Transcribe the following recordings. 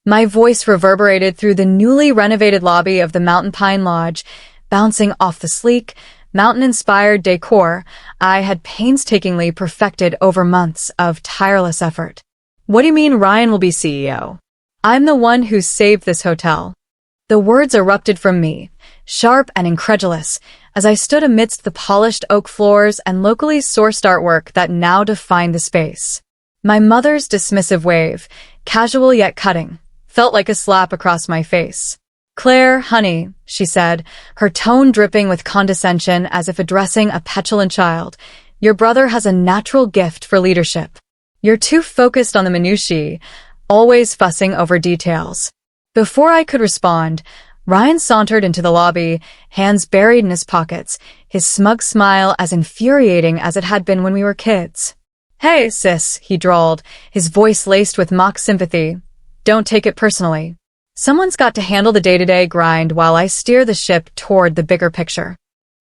My voice reverberated through the newly renovated lobby of the Mountain Pine Lodge, bouncing off the sleek, mountain-inspired decor I had painstakingly perfected over months of tireless effort. What do you mean Ryan will be CEO? I'm the one who saved this hotel. The words erupted from me, sharp and incredulous, as I stood amidst the polished oak floors and locally sourced artwork that now defined the space. My mother's dismissive wave, casual yet cutting, felt like a slap across my face. "Claire, honey," she said, her tone dripping with condescension as if addressing a petulant child, "your brother has a natural gift for leadership. You're too focused on the minutiae, always fussing over details." Before I could respond, Ryan sauntered into the lobby, hands buried in his pockets, his smug smile as infuriating as it had been when we were kids. "Hey, sis," he drawled, his voice laced with mock sympathy. "Don't take it personally. Someone's got to handle the day-to-day grind while I steer the ship toward the bigger picture."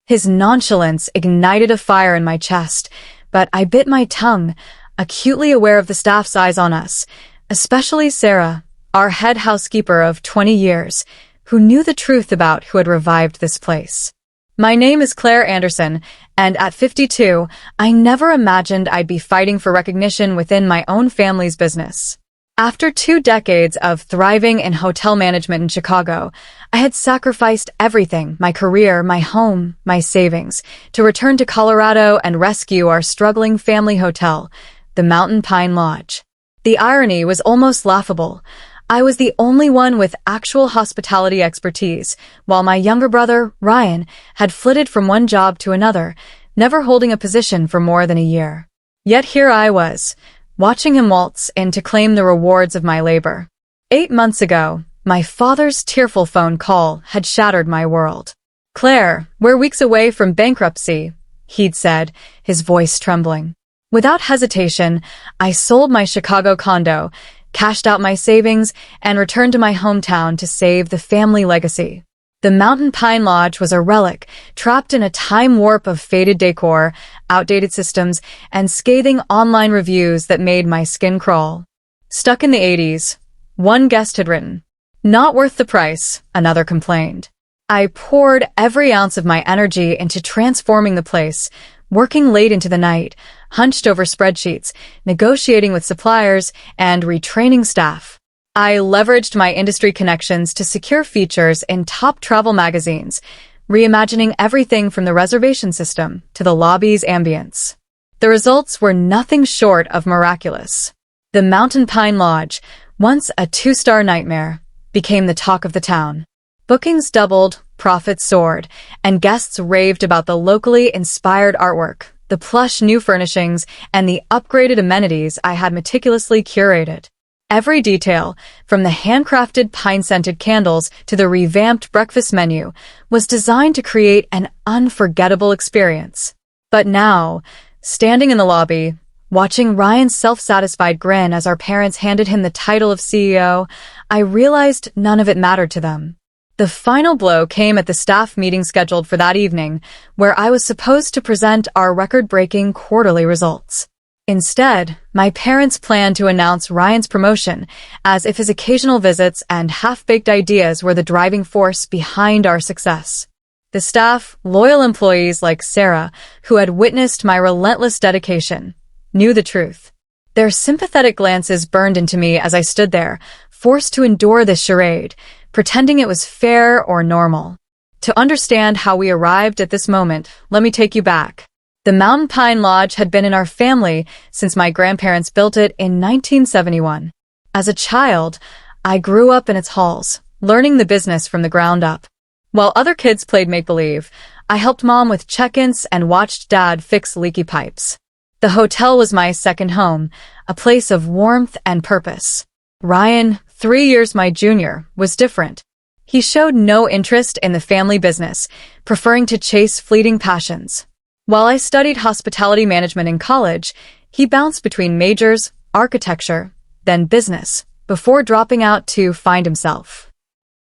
His nonchalance ignited a fire in my chest, but I bit my tongue, acutely aware of the staff's eyes on us, especially Sarah, our head housekeeper of 20 years, who knew the truth about who had revived this place. "My name is Claire Anderson, and at 52, I never imagined I'd be fighting for recognition within my own family's business. After 2 decades of thriving in hotel management in Chicago, I had sacrificed everything, my career, my home, my savings, to return to Colorado and rescue our struggling family hotel, the Mountain Pine Lodge. The irony was almost laughable. I was the only one with actual hospitality expertise, while my younger brother, Ryan, had flitted from one job to another, never holding a position for more than a year. Yet here I was, watching him waltz in to claim the rewards of my labor. 8 months ago, my father's tearful phone call had shattered my world. "Claire, we're weeks away from bankruptcy," he'd said, his voice trembling. Without hesitation, I sold my Chicago condo, cashed out my savings, and returned to my hometown to save the family legacy. The Mountain Pine Lodge was a relic, trapped in a time warp of faded decor, outdated systems, and scathing online reviews that made my skin crawl. Stuck in the 80s, one guest had written. "Not worth the price," another complained. I poured every ounce of my energy into transforming the place, working late into the night, hunched over spreadsheets, negotiating with suppliers, and retraining staff. I leveraged my industry connections to secure features in top travel magazines, reimagining everything from the reservation system to the lobby's ambience. The results were nothing short of miraculous. The Mountain Pine Lodge, once a 2-star nightmare, became the talk of the town. Bookings doubled, profits soared, and guests raved about the locally inspired artwork, the plush new furnishings, and the upgraded amenities I had meticulously curated. Every detail, from the handcrafted pine-scented candles to the revamped breakfast menu, was designed to create an unforgettable experience. But now, standing in the lobby, watching Ryan's self-satisfied grin as our parents handed him the title of CEO, I realized none of it mattered to them. The final blow came at the staff meeting scheduled for that evening, where I was supposed to present our record-breaking quarterly results. Instead, my parents planned to announce Ryan's promotion, as if his occasional visits and half-baked ideas were the driving force behind our success. The staff, loyal employees like Sarah, who had witnessed my relentless dedication, knew the truth. Their sympathetic glances burned into me as I stood there, forced to endure this charade, pretending it was fair or normal. To understand how we arrived at this moment, let me take you back. The Mountain Pine Lodge had been in our family since my grandparents built it in 1971. As a child, I grew up in its halls, learning the business from the ground up. While other kids played make-believe, I helped Mom with check-ins and watched Dad fix leaky pipes. The hotel was my second home, a place of warmth and purpose. Ryan, 3 years my junior, was different. He showed no interest in the family business, preferring to chase fleeting passions. While I studied hospitality management in college, he bounced between majors, architecture, then business, before dropping out to find himself.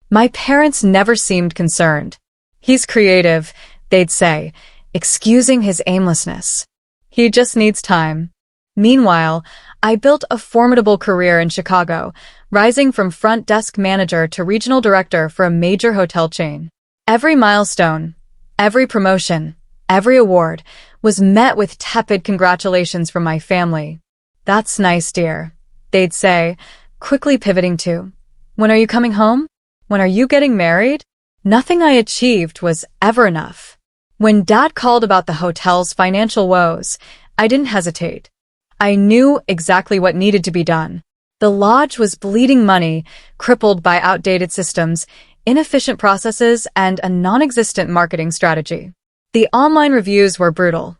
My parents never seemed concerned. "He's creative," they'd say, excusing his aimlessness. "He just needs time." Meanwhile, I built a formidable career in Chicago, rising from front desk manager to regional director for a major hotel chain. Every milestone, every promotion, every award was met with tepid congratulations from my family. "That's nice, dear," they'd say, quickly pivoting to, "When are you coming home? When are you getting married?" Nothing I achieved was ever enough. When Dad called about the hotel's financial woes, I didn't hesitate. I knew exactly what needed to be done. The lodge was bleeding money, crippled by outdated systems, inefficient processes, and a non-existent marketing strategy. The online reviews were brutal.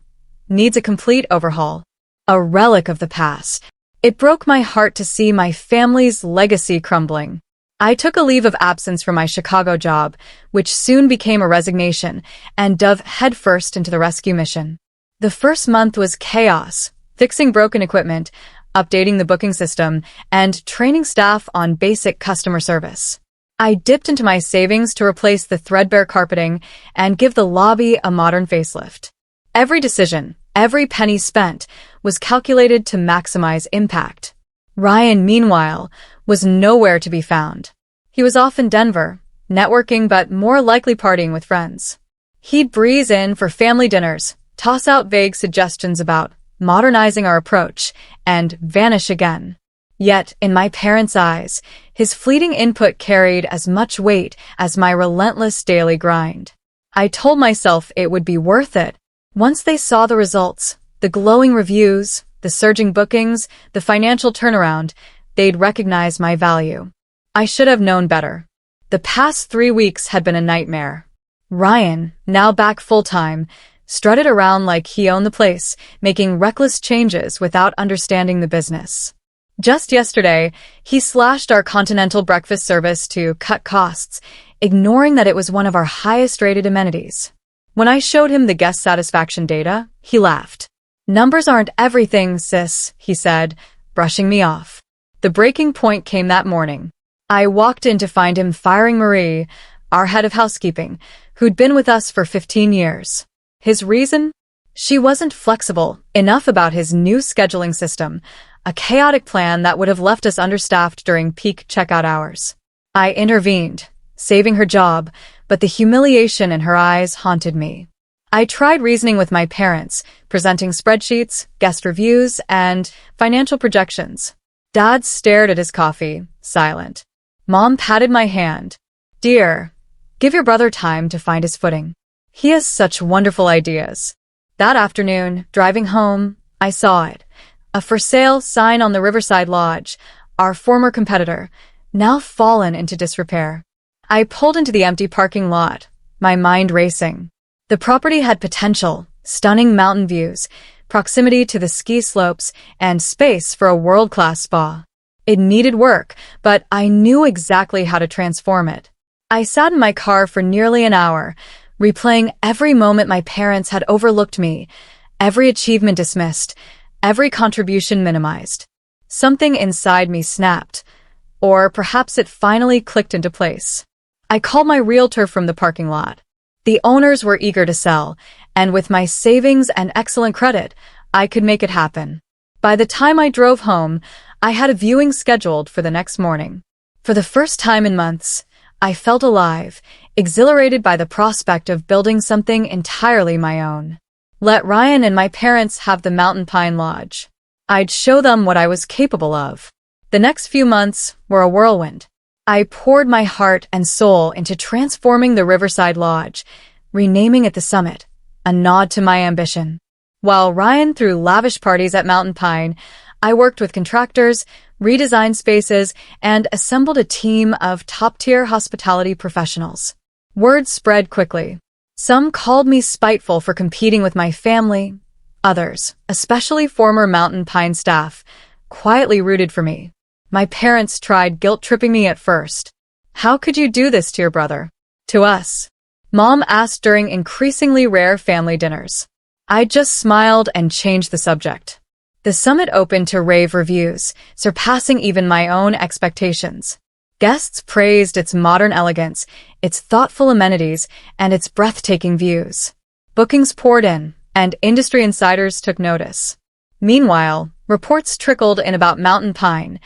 "Needs a complete overhaul." A relic of the past. It broke my heart to see my family's legacy crumbling. I took a leave of absence from my Chicago job, which soon became a resignation, and dove headfirst into the rescue mission. The first month was chaos, fixing broken equipment, updating the booking system, and training staff on basic customer service. I dipped into my savings to replace the threadbare carpeting and give the lobby a modern facelift. Every decision, every penny spent, was calculated to maximize impact. Ryan, meanwhile, was nowhere to be found. He was off in Denver, networking but more likely partying with friends. He'd breeze in for family dinners, toss out vague suggestions about modernizing our approach, and vanish again. Yet, in my parents' eyes, his fleeting input carried as much weight as my relentless daily grind. I told myself it would be worth it. Once they saw the results, the glowing reviews, the surging bookings, the financial turnaround, they'd recognize my value. I should have known better. The past 3 weeks had been a nightmare. Ryan, now back full-time, strutted around like he owned the place, making reckless changes without understanding the business. Just yesterday, he slashed our continental breakfast service to cut costs, ignoring that it was one of our highest-rated amenities. When I showed him the guest satisfaction data, he laughed. "Numbers aren't everything, sis," he said, brushing me off. The breaking point came that morning. I walked in to find him firing Marie, our head of housekeeping, who'd been with us for 15 years. His reason? She wasn't flexible enough about his new scheduling system, a chaotic plan that would have left us understaffed during peak checkout hours. I intervened, saving her job, but the humiliation in her eyes haunted me. I tried reasoning with my parents, presenting spreadsheets, guest reviews, and financial projections. Dad stared at his coffee, silent. Mom patted my hand. "Dear, give your brother time to find his footing. He has such wonderful ideas." That afternoon, driving home, I saw it. A for sale sign on the Riverside Lodge, our former competitor, now fallen into disrepair. I pulled into the empty parking lot, my mind racing. The property had potential, stunning mountain views, proximity to the ski slopes, and space for a world-class spa. It needed work, but I knew exactly how to transform it. I sat in my car for nearly an hour, replaying every moment my parents had overlooked me, every achievement dismissed, every contribution minimized. Something inside me snapped, or perhaps it finally clicked into place. I called my realtor from the parking lot. The owners were eager to sell, and with my savings and excellent credit, I could make it happen. By the time I drove home, I had a viewing scheduled for the next morning. For the first time in months, I felt alive, exhilarated by the prospect of building something entirely my own. Let Ryan and my parents have the Mountain Pine Lodge. I'd show them what I was capable of. The next few months were a whirlwind. I poured my heart and soul into transforming the Riverside Lodge, renaming it the Summit, a nod to my ambition. While Ryan threw lavish parties at Mountain Pine, I worked with contractors, redesigned spaces, and assembled a team of top-tier hospitality professionals. Word spread quickly. Some called me spiteful for competing with my family. Others, especially former Mountain Pine staff, quietly rooted for me. My parents tried guilt-tripping me at first. "How could you do this to your brother?" "To us?" Mom asked during increasingly rare family dinners. I just smiled and changed the subject. The summit opened to rave reviews, surpassing even my own expectations. Guests praised its modern elegance, its thoughtful amenities, and its breathtaking views. Bookings poured in, and industry insiders took notice. Meanwhile, Reports trickled in about Mountain Pine.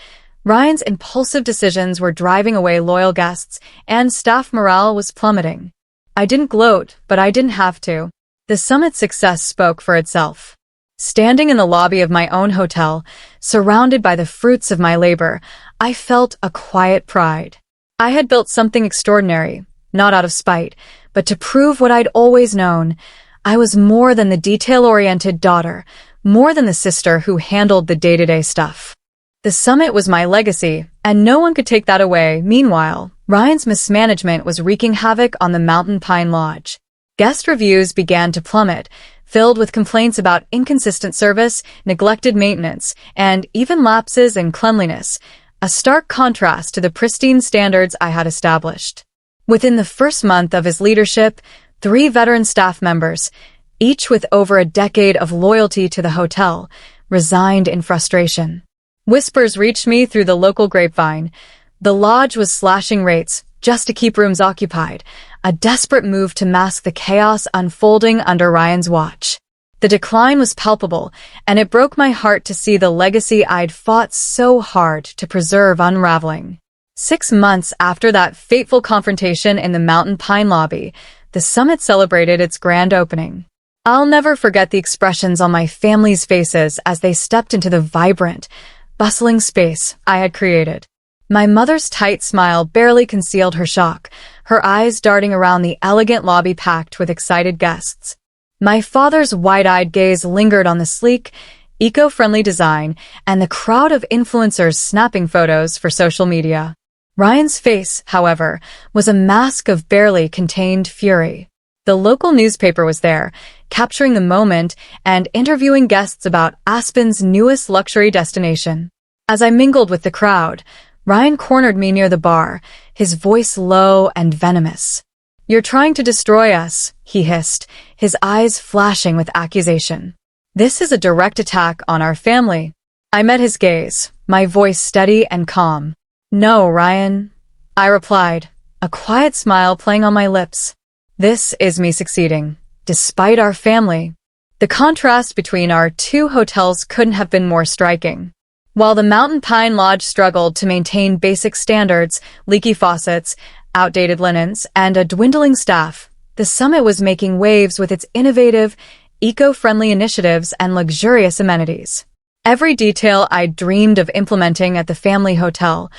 Ryan's impulsive decisions were driving away loyal guests, and staff morale was plummeting. I didn't gloat, but I didn't have to. The summit's success spoke for itself. Standing in the lobby of my own hotel, surrounded by the fruits of my labor, I felt a quiet pride. I had built something extraordinary, not out of spite, but to prove what I'd always known. I was more than the detail-oriented daughter, more than the sister who handled the day-to-day stuff. The summit was my legacy, and no one could take that away. Meanwhile, Ryan's mismanagement was wreaking havoc on the Mountain Pine Lodge. Guest reviews began to plummet, filled with complaints about inconsistent service, neglected maintenance, and even lapses in cleanliness, a stark contrast to the pristine standards I had established. Within the first month of his leadership, 3 veteran staff members, each with over a decade of loyalty to the hotel, resigned in frustration. Whispers reached me through the local grapevine. The lodge was slashing rates just to keep rooms occupied, a desperate move to mask the chaos unfolding under Ryan's watch. The decline was palpable, and it broke my heart to see the legacy I'd fought so hard to preserve unraveling. 6 months after that fateful confrontation in the Mountain Pine lobby, the summit celebrated its grand opening. I'll never forget the expressions on my family's faces as they stepped into the vibrant, bustling space I had created. My mother's tight smile barely concealed her shock, her eyes darting around the elegant lobby packed with excited guests. My father's wide-eyed gaze lingered on the sleek, eco-friendly design and the crowd of influencers snapping photos for social media. Ryan's face, however, was a mask of barely contained fury. The local newspaper was there, capturing the moment and interviewing guests about Aspen's newest luxury destination. As I mingled with the crowd, Ryan cornered me near the bar, his voice low and venomous. "You're trying to destroy us," he hissed, his eyes flashing with accusation. "This is a direct attack on our family." I met his gaze, my voice steady and calm. "No, Ryan," I replied, a quiet smile playing on my lips. "This is me succeeding, despite our family." The contrast between our 2 hotels couldn't have been more striking. While the Mountain Pine Lodge struggled to maintain basic standards, leaky faucets, outdated linens, and a dwindling staff, the summit was making waves with its innovative, eco-friendly initiatives and luxurious amenities. Every detail I dreamed of implementing at the family hotel,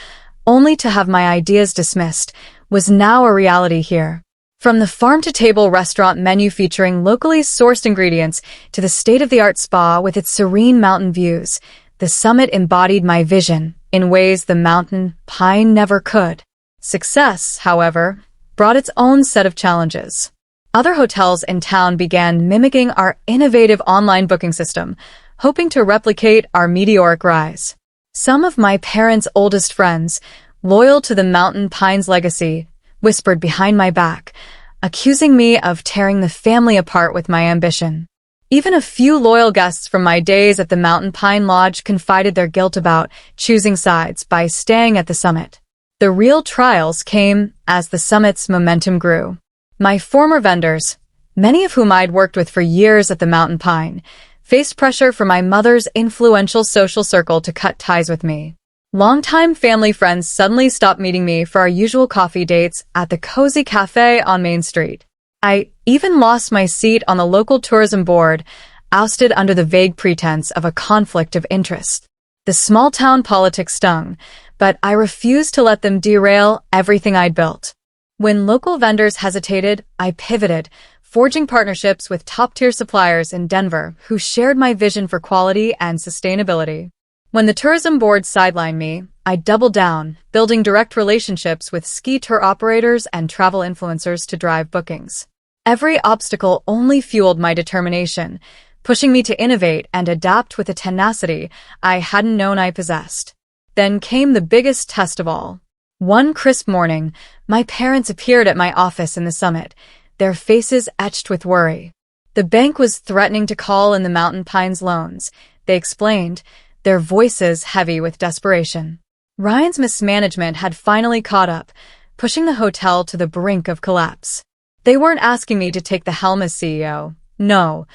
only to have my ideas dismissed, was now a reality here. From the farm-to-table restaurant menu featuring locally sourced ingredients to the state-of-the-art spa with its serene mountain views, the summit embodied my vision in ways the Mountain Pine never could. Success, however, brought its own set of challenges. Other hotels in town began mimicking our innovative online booking system, hoping to replicate our meteoric rise. Some of my parents' oldest friends, loyal to the Mountain Pine's legacy, whispered behind my back, accusing me of tearing the family apart with my ambition. Even a few loyal guests from my days at the Mountain Pine Lodge confided their guilt about choosing sides by staying at the summit. The real trials came as the summit's momentum grew. My former vendors, many of whom I'd worked with for years at the Mountain Pine, faced pressure from my mother's influential social circle to cut ties with me. Longtime family friends suddenly stopped meeting me for our usual coffee dates at the cozy cafe on Main Street. I even lost my seat on the local tourism board, ousted under the vague pretense of a conflict of interest. The small-town politics stung, but I refused to let them derail everything I'd built. When local vendors hesitated, I pivoted, forging partnerships with top-tier suppliers in Denver who shared my vision for quality and sustainability. When the tourism board sidelined me, I doubled down, building direct relationships with ski tour operators and travel influencers to drive bookings. Every obstacle only fueled my determination, pushing me to innovate and adapt with a tenacity I hadn't known I possessed. Then came the biggest test of all. One crisp morning, my parents appeared at my office in the summit, their faces etched with worry. The bank was threatening to call in the Mountain Pines loans, they explained, their voices heavy with desperation. Ryan's mismanagement had finally caught up, pushing the hotel to the brink of collapse. They weren't asking me to take the helm as CEO. No,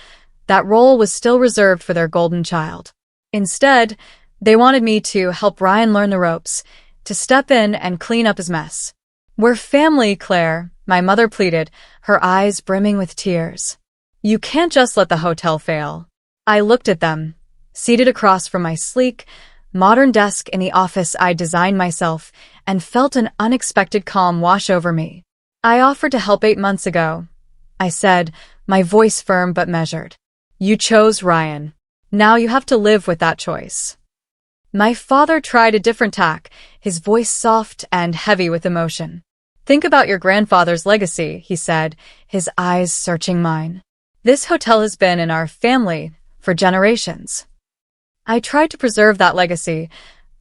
that role was still reserved for their golden child. Instead, they wanted me to help Ryan learn the ropes, to step in and clean up his mess. "We're family, Claire," my mother pleaded, her eyes brimming with tears. "You can't just let the hotel fail." I looked at them, seated across from my sleek, modern desk in the office I designed myself, and felt an unexpected calm wash over me. "I offered to help 8 months ago," I said, my voice firm but measured. "You chose Ryan. Now you have to live with that choice." My father tried a different tack, his voice soft and heavy with emotion. "Think about your grandfather's legacy," he said, his eyes searching mine. "This hotel has been in our family for generations." I tried to preserve that legacy.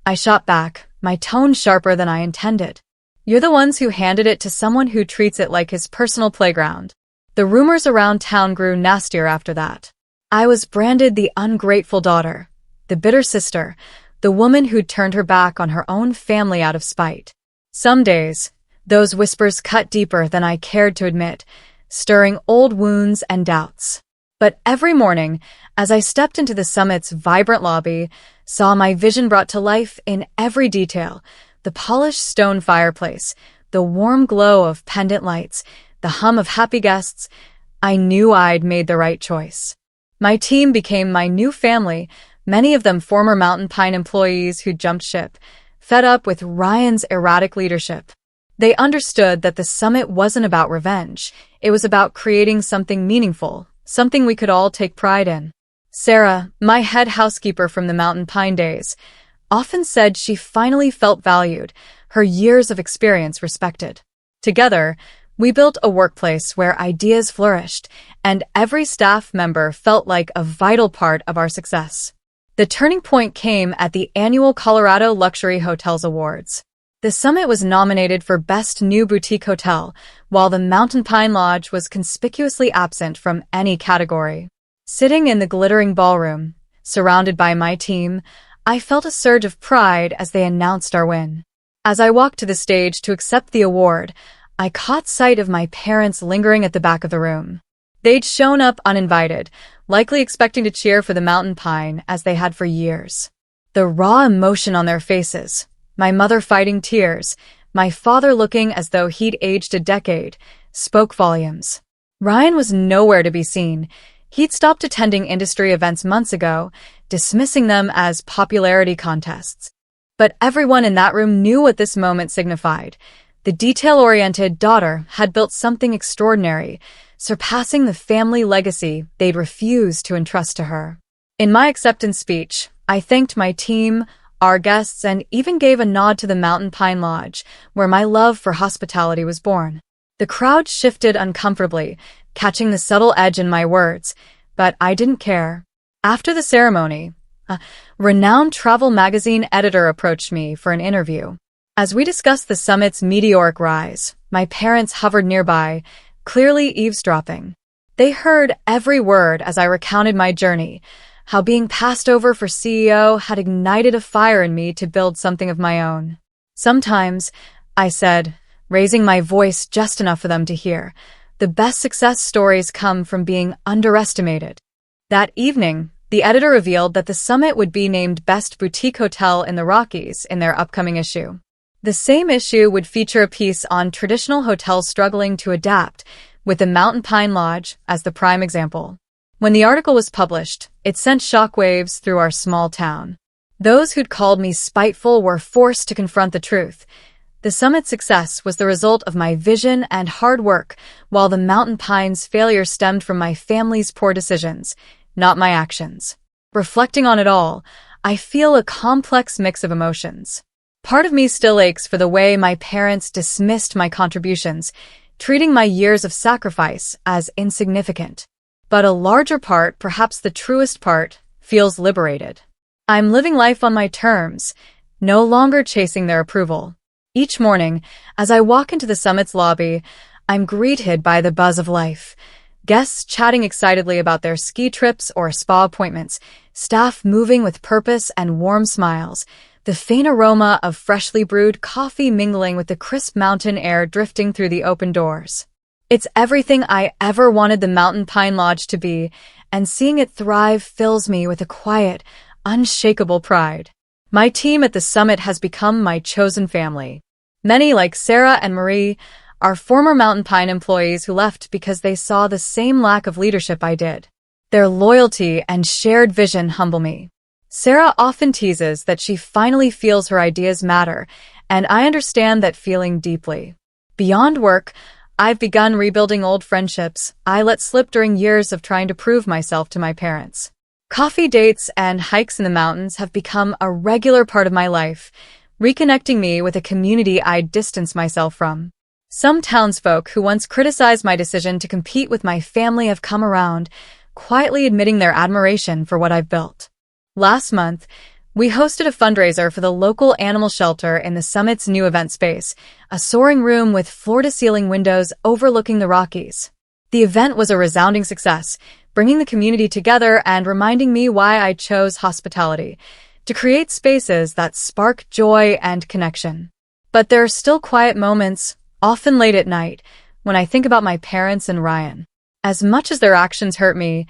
I shot back, my tone sharper than I intended. "You're the ones who handed it to someone who treats it like his personal playground." The rumors around town grew nastier after that. I was branded the ungrateful daughter, the bitter sister, the woman who'd turned her back on her own family out of spite. Some days, those whispers cut deeper than I cared to admit, stirring old wounds and doubts. But every morning, as I stepped into the summit's vibrant lobby, saw my vision brought to life in every detail: the polished stone fireplace, the warm glow of pendant lights, the hum of happy guests, I knew I'd made the right choice. My team became my new family, many of them former Mountain Pine employees who jumped ship, fed up with Ryan's erratic leadership. They understood that the summit wasn't about revenge. It was about creating something meaningful, something we could all take pride in. Sarah, my head housekeeper from the Mountain Pine days, often said she finally felt valued, her years of experience respected. Together, we built a workplace where ideas flourished, and every staff member felt like a vital part of our success. The turning point came at the annual Colorado Luxury Hotels Awards. The summit was nominated for Best New Boutique Hotel, while the Mountain Pine Lodge was conspicuously absent from any category. Sitting in the glittering ballroom, surrounded by my team, I felt a surge of pride as they announced our win. As I walked to the stage to accept the award, I caught sight of my parents lingering at the back of the room. They'd shown up uninvited, likely expecting to cheer for the Mountain Pine as they had for years. The raw emotion on their faces, my mother fighting tears, my father looking as though he'd aged a decade, spoke volumes. Ryan was nowhere to be seen. He'd stopped attending industry events months ago, dismissing them as popularity contests. But everyone in that room knew what this moment signified. The detail-oriented daughter had built something extraordinary, surpassing the family legacy they'd refused to entrust to her. In my acceptance speech, I thanked my team, our guests, and even gave a nod to the Mountain Pine Lodge, where my love for hospitality was born. The crowd shifted uncomfortably, catching the subtle edge in my words, but I didn't care. After the ceremony, a renowned travel magazine editor approached me for an interview. As we discussed the summit's meteoric rise, my parents hovered nearby, clearly eavesdropping. They heard every word as I recounted my journey, how being passed over for CEO had ignited a fire in me to build something of my own. "Sometimes," I said, raising my voice just enough for them to hear, "the best success stories come from being underestimated." That evening, the editor revealed that the summit would be named Best Boutique Hotel in the Rockies in their upcoming issue. The same issue would feature a piece on traditional hotels struggling to adapt, with the Mountain Pine Lodge as the prime example. When the article was published, it sent shockwaves through our small town. Those who'd called me spiteful were forced to confront the truth. The summit's success was the result of my vision and hard work, while the Mountain Pine's failure stemmed from my family's poor decisions, not my actions. Reflecting on it all, I feel a complex mix of emotions. Part of me still aches for the way my parents dismissed my contributions, treating my years of sacrifice as insignificant. But a larger part, perhaps the truest part, feels liberated. I'm living life on my terms, no longer chasing their approval. Each morning, as I walk into the summit's lobby, I'm greeted by the buzz of life. Guests chatting excitedly about their ski trips or spa appointments, staff moving with purpose and warm smiles, the faint aroma of freshly brewed coffee mingling with the crisp mountain air drifting through the open doors. It's everything I ever wanted the Mountain Pine Lodge to be, and seeing it thrive fills me with a quiet, unshakable pride. My team at the summit has become my chosen family. Many, like Sarah and Marie, are former Mountain Pine employees who left because they saw the same lack of leadership I did. Their loyalty and shared vision humble me. Sarah often teases that she finally feels her ideas matter, and I understand that feeling deeply. Beyond work, I've begun rebuilding old friendships I let slip during years of trying to prove myself to my parents. Coffee dates and hikes in the mountains have become a regular part of my life, reconnecting me with a community I'd distanced myself from. Some townsfolk who once criticized my decision to compete with my family have come around, quietly admitting their admiration for what I've built. Last month, we hosted a fundraiser for the local animal shelter in the summit's new event space, a soaring room with floor-to-ceiling windows overlooking the Rockies. The event was a resounding success, bringing the community together and reminding me why I chose hospitality, to create spaces that spark joy and connection. But there are still quiet moments, often late at night, when I think about my parents and Ryan. As much as their actions hurt me,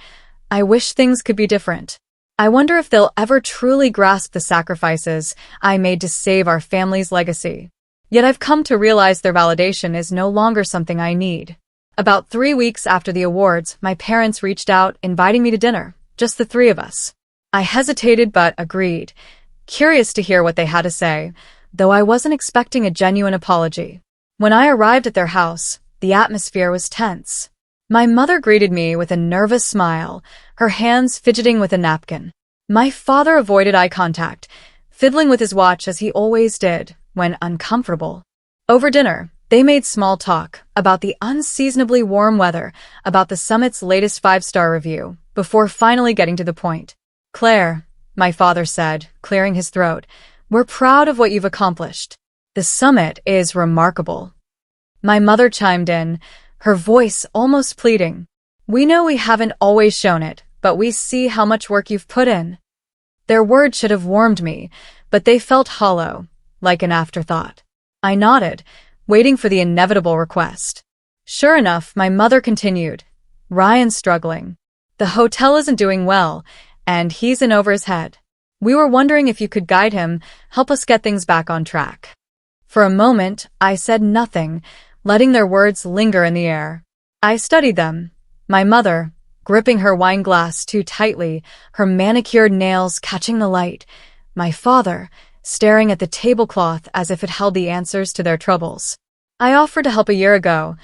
I wish things could be different. I wonder if they'll ever truly grasp the sacrifices I made to save our family's legacy. Yet I've come to realize their validation is no longer something I need. About 3 weeks after the awards, my parents reached out, inviting me to dinner, just the three of us. I hesitated but agreed, curious to hear what they had to say, though I wasn't expecting a genuine apology. When I arrived at their house, the atmosphere was tense. My mother greeted me with a nervous smile, her hands fidgeting with a napkin. My father avoided eye contact, fiddling with his watch as he always did when uncomfortable. Over dinner, they made small talk about the unseasonably warm weather, about the summit's latest 5-star review, before finally getting to the point. "Claire," my father said, clearing his throat, "we're proud of what you've accomplished. The summit is remarkable." My mother chimed in, her voice almost pleading. "We know we haven't always shown it, but we see how much work you've put in." Their words should have warmed me, but they felt hollow, like an afterthought. I nodded, waiting for the inevitable request. Sure enough, my mother continued. "Ryan's struggling. The hotel isn't doing well, and he's in over his head. We were wondering if you could guide him, help us get things back on track." For a moment, I said nothing, letting their words linger in the air. I studied them, my mother, gripping her wine glass too tightly, her manicured nails catching the light, my father, staring at the tablecloth as if it held the answers to their troubles. "I offered to help a year ago,"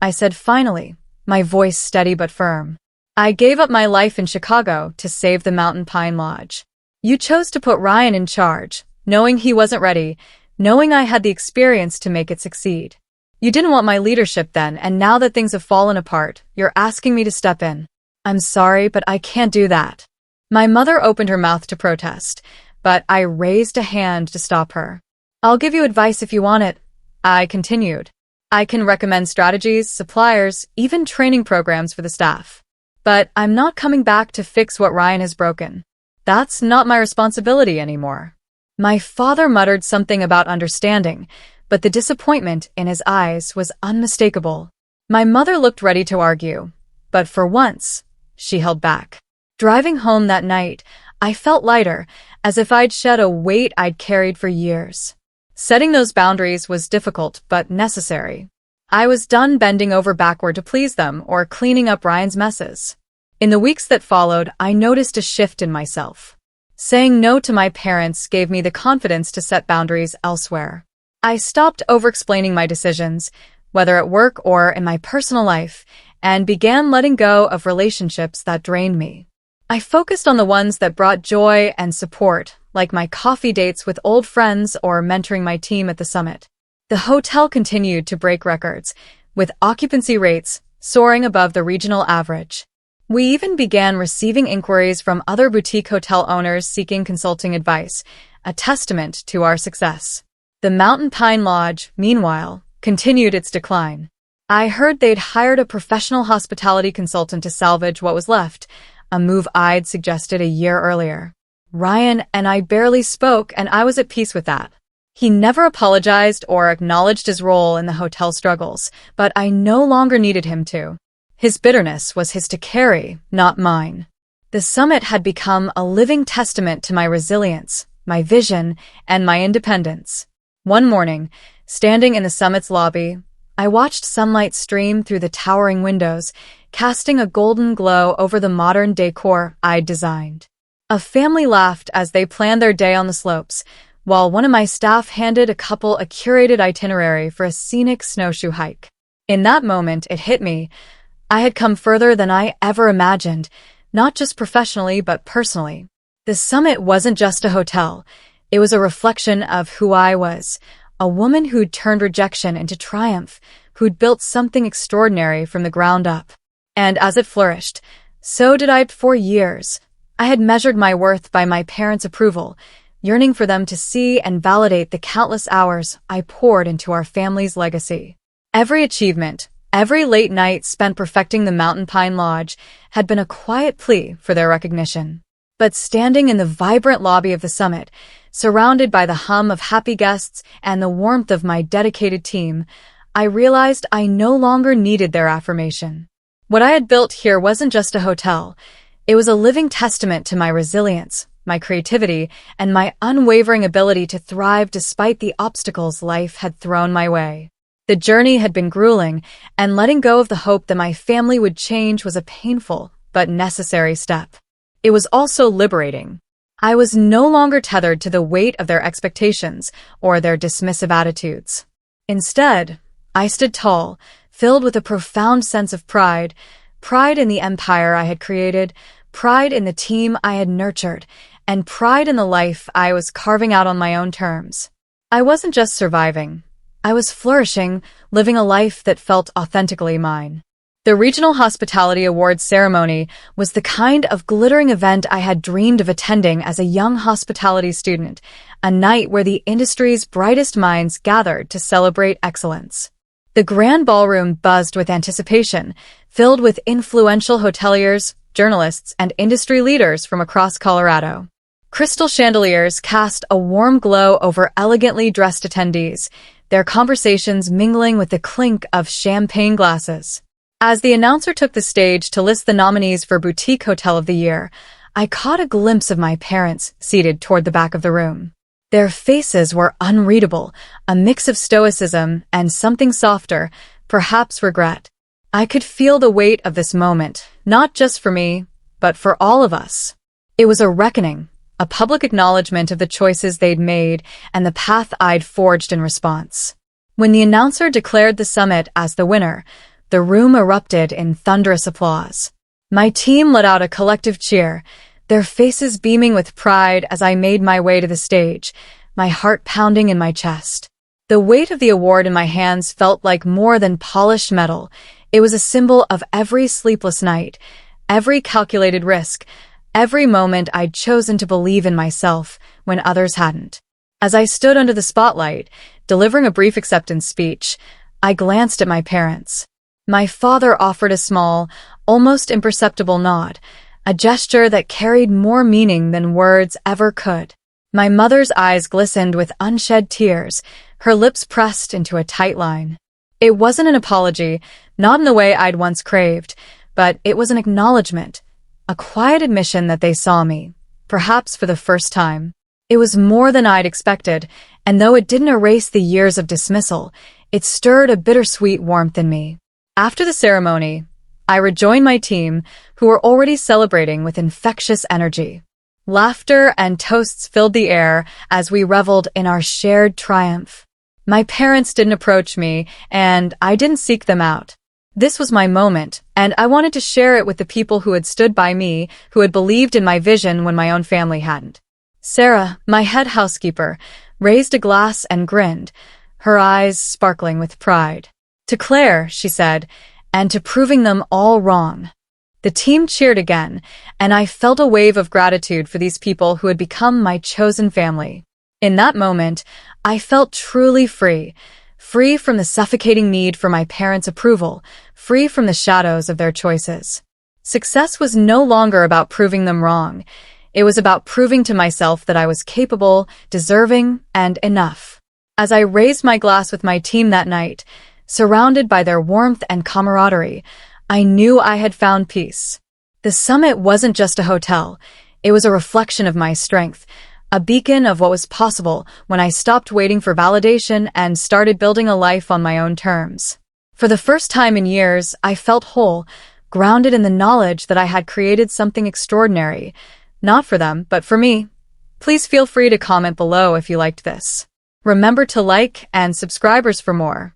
I said finally, my voice steady but firm. "I gave up my life in Chicago to save the Mountain Pine Lodge. You chose to put Ryan in charge, knowing he wasn't ready, knowing I had the experience to make it succeed. You didn't want my leadership then, and now that things have fallen apart, you're asking me to step in. I'm sorry, but I can't do that." My mother opened her mouth to protest, but I raised a hand to stop her. "I'll give you advice if you want it," I continued. "I can recommend strategies, suppliers, even training programs for the staff. But I'm not coming back to fix what Ryan has broken. That's not my responsibility anymore." My father muttered something about understanding, but the disappointment in his eyes was unmistakable. My mother looked ready to argue, but for once, she held back. Driving home that night, I felt lighter, as if I'd shed a weight I'd carried for years. Setting those boundaries was difficult but necessary. I was done bending over backward to please them or cleaning up Ryan's messes. In the weeks that followed, I noticed a shift in myself. Saying no to my parents gave me the confidence to set boundaries elsewhere. I stopped over-explaining my decisions, whether at work or in my personal life, and began letting go of relationships that drained me. I focused on the ones that brought joy and support, like my coffee dates with old friends or mentoring my team at the summit. The hotel continued to break records, with occupancy rates soaring above the regional average. We even began receiving inquiries from other boutique hotel owners seeking consulting advice, a testament to our success. The Mountain Pine Lodge, meanwhile, continued its decline. I heard they'd hired a professional hospitality consultant to salvage what was left, a move I'd suggested a year earlier. Ryan and I barely spoke, and I was at peace with that. He never apologized or acknowledged his role in the hotel struggles, but I no longer needed him to. His bitterness was his to carry, not mine. The summit had become a living testament to my resilience, my vision, and my independence. One morning, standing in the summit's lobby, I watched sunlight stream through the towering windows, casting a golden glow over the modern decor I'd designed. A family laughed as they planned their day on the slopes, while one of my staff handed a couple a curated itinerary for a scenic snowshoe hike. In that moment, it hit me. I had come further than I ever imagined, not just professionally but personally. The summit wasn't just a hotel. It was a reflection of who I was, a woman who'd turned rejection into triumph, who'd built something extraordinary from the ground up. And as it flourished, so did I for years. I had measured my worth by my parents' approval, yearning for them to see and validate the countless hours I poured into our family's legacy. Every achievement, every late night spent perfecting the Mountain Pine Lodge had been a quiet plea for their recognition. But standing in the vibrant lobby of the summit, surrounded by the hum of happy guests and the warmth of my dedicated team, I realized I no longer needed their affirmation. What I had built here wasn't just a hotel. It was a living testament to my resilience, my creativity, and my unwavering ability to thrive despite the obstacles life had thrown my way. The journey had been grueling, and letting go of the hope that my family would change was a painful but necessary step. It was also liberating. I was no longer tethered to the weight of their expectations or their dismissive attitudes. Instead, I stood tall, filled with a profound sense of pride in the empire I had created, pride in the team I had nurtured, and pride in the life I was carving out on my own terms. I wasn't just surviving. I was flourishing, living a life that felt authentically mine. The Regional Hospitality Awards ceremony was the kind of glittering event I had dreamed of attending as a young hospitality student, a night where the industry's brightest minds gathered to celebrate excellence. The grand ballroom buzzed with anticipation, filled with influential hoteliers, journalists, and industry leaders from across Colorado. Crystal chandeliers cast a warm glow over elegantly dressed attendees, their conversations mingling with the clink of champagne glasses. As the announcer took the stage to list the nominees for Boutique Hotel of the Year, I caught a glimpse of my parents seated toward the back of the room. Their faces were unreadable, a mix of stoicism and something softer, perhaps regret. I could feel the weight of this moment, not just for me, but for all of us. It was a reckoning, a public acknowledgement of the choices they'd made and the path I'd forged in response. When the announcer declared the summit as the winner, the room erupted in thunderous applause. My team let out a collective cheer, their faces beaming with pride as I made my way to the stage, my heart pounding in my chest. The weight of the award in my hands felt like more than polished metal. It was a symbol of every sleepless night, every calculated risk, every moment I'd chosen to believe in myself when others hadn't. As I stood under the spotlight, delivering a brief acceptance speech, I glanced at my parents. My father offered a small, almost imperceptible nod, a gesture that carried more meaning than words ever could. My mother's eyes glistened with unshed tears, her lips pressed into a tight line. It wasn't an apology, not in the way I'd once craved, but it was an acknowledgement, a quiet admission that they saw me, perhaps for the first time. It was more than I'd expected, and though it didn't erase the years of dismissal, it stirred a bittersweet warmth in me. After the ceremony, I rejoined my team, who were already celebrating with infectious energy. Laughter and toasts filled the air as we reveled in our shared triumph. My parents didn't approach me, and I didn't seek them out. This was my moment, and I wanted to share it with the people who had stood by me, who had believed in my vision when my own family hadn't. Sarah, my head housekeeper, raised a glass and grinned, her eyes sparkling with pride. To Claire, she said, and to proving them all wrong. The team cheered again, and I felt a wave of gratitude for these people who had become my chosen family. In that moment, I felt truly free from the suffocating need for my parents' approval, free from the shadows of their choices. Success was no longer about proving them wrong. It was about proving to myself that I was capable, deserving, and enough. As I raised my glass with my team that night, surrounded by their warmth and camaraderie, I knew I had found peace. The summit wasn't just a hotel. It was a reflection of my strength, a beacon of what was possible when I stopped waiting for validation and started building a life on my own terms. For the first time in years, I felt whole, grounded in the knowledge that I had created something extraordinary, not for them, but for me. Please feel free to comment below if you liked this. Remember to like and subscribe for more.